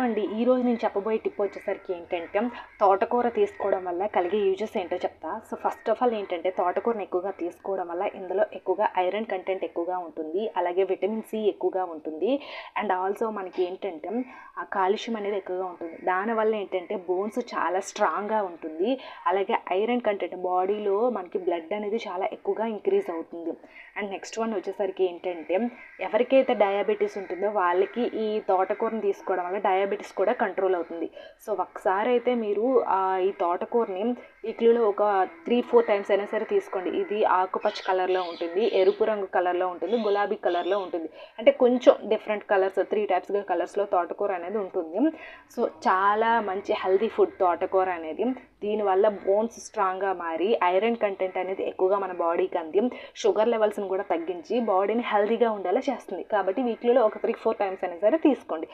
అండి ఈరోజు నేను చెప్పబోయే టిప్ వచ్చేసరికి ఏంటంటే తోటకూర తీసుకోవడం వల్ల కలిగే యూజెస్ ఏంటో చెప్తా. సో ఫస్ట్ ఆఫ్ ఆల్ ఏంటంటే తోటకూరని ఎక్కువగా తీసుకోవడం వల్ల ఇందులో ఎక్కువగా ఐరన్ కంటెంట్ ఎక్కువగా ఉంటుంది, అలాగే విటమిన్ సి ఎక్కువగా ఉంటుంది. అండ్ ఆల్సో మనకి ఏంటంటే ఆ కాల్షియం అనేది ఎక్కువగా ఉంటుంది. దానివల్ల ఏంటంటే బోన్స్ చాలా స్ట్రాంగ్గా ఉంటుంది, అలాగే ఐరన్ కంటెంట్ బాడీలో మనకి బ్లడ్ అనేది చాలా ఎక్కువగా ఇంక్రీజ్ అవుతుంది. అండ్ నెక్స్ట్ వన్ వచ్చేసరికి ఏంటంటే ఎవరికైతే డయాబెటీస్ ఉంటుందో వాళ్ళకి ఈ తోటకూరని తీసుకోవడం వల్ల డయాబెటీస్ కూడా కంట్రోల్ అవుతుంది. సో ఒకసారి అయితే మీరు ఈ తోటకూరని వీక్లీలో ఒక 3-4 టైమ్స్ అయినా సరే తీసుకోండి. ఇది ఆకుపచ్చ కలర్లో ఉంటుంది, ఎరుపు రంగు కలర్లో ఉంటుంది, గులాబీ కలర్లో ఉంటుంది. అంటే కొంచెం డిఫరెంట్ కలర్స్ 3 టైప్స్గా కలర్స్లో తోటకూర అనేది ఉంటుంది. సో చాలా మంచి హెల్తీ ఫుడ్ తోటకూర అనేది. దీనివల్ల బోన్స్ స్ట్రాంగ్గా మారి ఐరన్ కంటెంట్ అనేది ఎక్కువగా మన బాడీకి అంది, షుగర్ లెవెల్స్ని కూడా తగ్గించి బాడీని హెల్తీగా ఉండేలా చేస్తుంది. కాబట్టి వీక్లీలో ఒక 3-4 టైమ్స్ అయినా సరే తీసుకోండి.